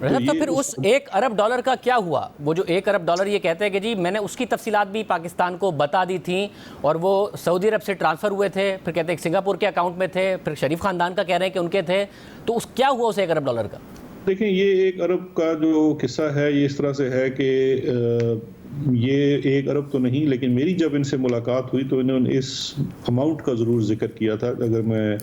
رجب تو پھر اس $1 ارب کا کیا ہوا؟ وہ جو $1 ارب یہ کہتے ہیں کہ جی میں نے اس کی تفصیلات بھی پاکستان کو بتا دی تھیں اور وہ سعودی عرب سے ٹرانسفر ہوئے تھے، پھر کہتے ہیں سنگاپور کے اکاؤنٹ میں تھے، پھر شریف خاندان کا کہہ رہے ہیں کہ ان کے تھے، تو اس کیا ہوا اس $1 ارب کا؟ دیکھیں یہ $1 ارب کا جو قصہ ہے یہ اس طرح سے ہے کہ یہ $1 ارب تو نہیں، لیکن میری جب ان سے ملاقات ہوئی تو انہوں نے اس اماؤنٹ کا ضرور ذکر کیا تھا، اگر میں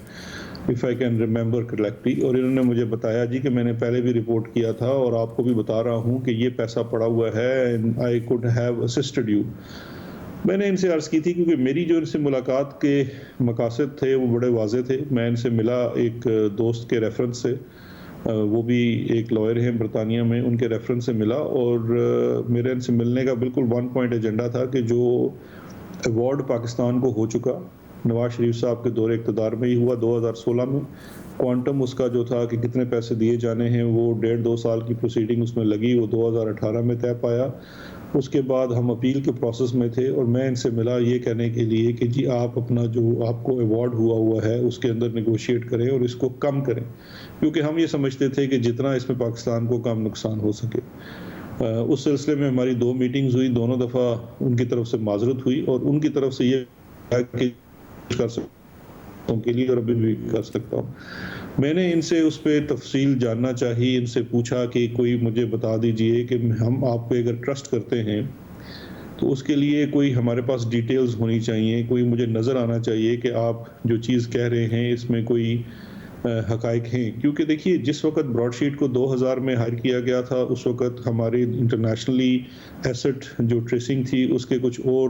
if I can remember correctly، اور انہوں نے مجھے بتایا جی کہ میں نے پہلے بھی رپورٹ کیا تھا اور آپ کو بھی بتا رہا ہوں کہ یہ پیسہ پڑا ہوا ہے and I could have assisted you۔ میں نے ان سے عرض کی تھی کیونکہ میری جو ان سے ملاقات کے مقاصد تھے وہ بڑے واضح تھے۔ میں ان سے ملا ایک دوست کے ریفرنس سے، وہ بھی ایک لائر ہیں برطانیہ میں، ان کے ریفرنس سے ملا، اور میرے ان سے ملنے کا بالکل 1 پوائنٹ ایجنڈا تھا کہ جو ایوارڈ پاکستان کو ہو چکا نواز شریف صاحب کے دور اقتدار میں ہی ہوا 2016 میں، کوانٹم اس کا جو تھا کہ کتنے پیسے دیے جانے ہیں، وہ 1.5-2 سال کی پروسیڈنگ اس میں لگی، وہ 2018 میں طے پایا۔ اس کے بعد ہم اپیل کے پروسیس میں تھے اور میں ان سے ملا یہ کہنے کے لیے کہ جی آپ اپنا جو آپ کو ایوارڈ ہوا ہے اس کے اندر نیگوشیٹ کریں اور اس کو کم کریں، کیونکہ ہم یہ سمجھتے تھے کہ جتنا اس میں پاکستان کو کم نقصان ہو سکے۔ اس سلسلے میں ہماری 2 میٹنگز ہوئی، دونوں دفعہ ان کی طرف سے معذرت ہوئی اور ان کی طرف سے یہ کہ کر سکتا ہوں کے لیے اور ابھی بھی کر سکتا ہوں۔ میں نے ان سے اس پہ تفصیل جاننا چاہی، ان سے پوچھا کہ کوئی مجھے بتا دیجئے کہ ہم آپ پہ اگر ٹرسٹ کرتے ہیں تو اس کے لیے کوئی ہمارے پاس ڈیٹیلز ہونی چاہیے، کوئی مجھے نظر آنا چاہیے کہ آپ جو چیز کہہ رہے ہیں اس میں کوئی حقائق ہیں، کیونکہ دیکھیے جس وقت براڈ شیٹ کو 2000 میں ہائر کیا گیا تھا اس وقت ہماری انٹرنیشنلی ایسٹ جو ٹریسنگ تھی اس کے کچھ اور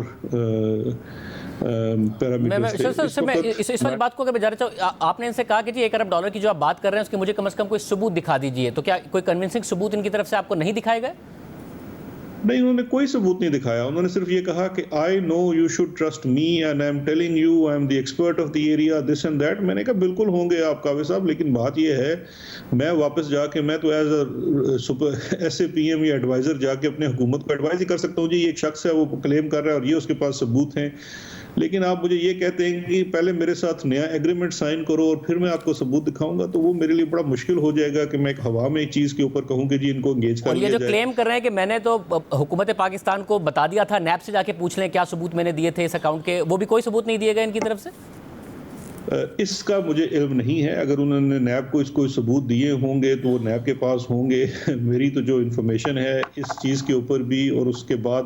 پیرامیٹرز تھے۔ میں اس والی بات کو اگر میں جانا چاہوں، آپ نے ان سے کہا کہ جی $1 ارب کی جو آپ بات کر رہے ہیں اس کے مجھے کم از کم کوئی ثبوت دکھا دیجئے، تو کیا کوئی کنونسنگ ثبوت ان کی طرف سے آپ کو نہیں دکھائے گئے؟ نہیں، انہوں نے کوئی ثبوت نہیں دکھایا، انہوں نے صرف یہ کہا کہ I know you should trust me and I'm telling you I'm the expert of the area this and that۔ میں نے کہا بالکل ہوں گے آپ کاوہ صاحب، لیکن بات یہ ہے میں واپس جا کے میں تو as S A P M یا ایڈوائزر جا کے اپنے حکومت کو ایڈوائز ہی کر سکتا ہوں جی یہ ایک شخص ہے وہ کلیم کر رہا ہے اور یہ اس کے پاس ثبوت ہیں، لیکن آپ مجھے یہ کہتے ہیں کہ پہلے میرے ساتھ نیا ایگریمنٹ سائن کرو اور پھر میں آپ کو ثبوت دکھاؤں گا، تو وہ میرے لیے بڑا مشکل ہو جائے گا کہ میں ایک ہوا میں ایک چیز کے اوپر کہوں کہ جی ان کو انگیج کر لیا جائے۔ اور یہ جو کلیم کر رہے ہیں کہ میں نے تو حکومت پاکستان کو بتا دیا تھا، نیب سے جا کے پوچھ لیں کیا ثبوت میں نے دیے تھے اس اکاؤنٹ کے، وہ بھی کوئی ثبوت نہیں دیے گئے ان کی طرف سے؟ اس کا مجھے علم نہیں ہے، اگر انہوں نے نیب کو اس کو ثبوت دیے ہوں گے تو وہ نیب کے پاس ہوں گے۔ میری تو جو انفارمیشن ہے اس چیز کے اوپر بھی، اور اس کے بعد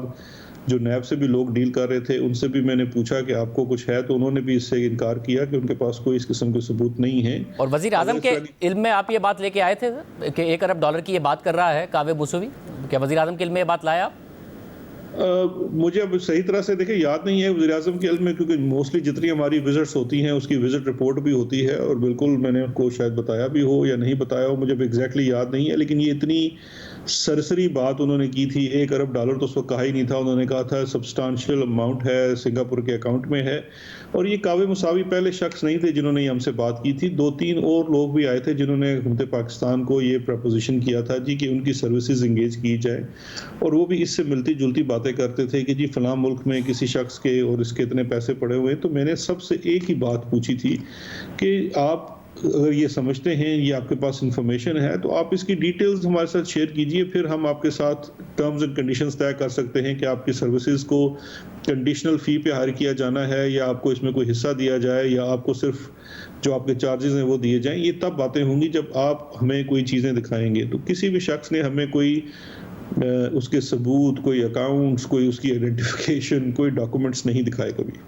جو نیب سے بھی لوگ ڈیل کر رہے تھے ان سے بھی میں نے پوچھا کہ آپ کو کچھ ہے، تو انہوں نے بھی اس سے انکار کیا کہ ان کے پاس کوئی اس قسم کے ثبوت نہیں ہے۔ اور وزیر اعظم کے علم میں آپ یہ بات لے کے آئے تھے کہ $1 ارب کی یہ بات کر رہا ہے کاوہ موسوی، کیا وزیر اعظم کے علم میں یہ بات لایا آپ؟ مجھے اب صحیح طرح سے دیکھیں یاد نہیں ہے وزیر اعظم کے علم میں، کیونکہ موسٹلی جتنی ہماری وزٹس ہوتی ہیں اس کی وزٹ رپورٹ بھی ہوتی ہے، اور بالکل میں نے ان کو شاید بتایا بھی ہو یا نہیں بتایا ہو، مجھے ایگزیکٹلی یاد نہیں ہے، لیکن یہ اتنی سرسری بات انہوں نے کی تھی۔ $1 ارب تو اس وقت کہا ہی نہیں تھا، انہوں نے کہا تھا سبسٹانشیل اماؤنٹ ہے، سنگاپور کے اکاؤنٹ میں ہے۔ اور یہ کاوہ موسوی پہلے شخص نہیں تھے جنہوں نے ہم سے بات کی تھی، 2-3 اور لوگ بھی آئے تھے جنہوں نے حکومت پاکستان کو یہ پرپوزیشن کیا تھا جی کہ ان کی سروسز انگیج کی جائے، اور وہ بھی اس سے ملتی جلتی باتیں کرتے تھے کہ جی فلاں ملک میں کسی شخص کے اور اس کے اتنے پیسے پڑے ہوئے ہیں۔ تو میں نے سب سے ایک ہی بات پوچھی تھی کہ آپ اگر یہ سمجھتے ہیں یہ آپ کے پاس انفارمیشن ہے تو آپ اس کی ڈیٹیلز ہمارے ساتھ شیئر کیجئے، پھر ہم آپ کے ساتھ ٹرمز اینڈ کنڈیشنز طے کر سکتے ہیں کہ آپ کی سروسز کو کنڈیشنل فی پہ ہائر کیا جانا ہے یا آپ کو اس میں کوئی حصہ دیا جائے یا آپ کو صرف جو آپ کے چارجز ہیں وہ دیے جائیں۔ یہ تب باتیں ہوں گی جب آپ ہمیں کوئی چیزیں دکھائیں گے۔ تو کسی بھی شخص نے ہمیں کوئی اس کے ثبوت، کوئی اکاؤنٹس، کوئی اس کی آئیڈینٹیفیکیشن، کوئی ڈاکومنٹس نہیں دکھائے کبھی۔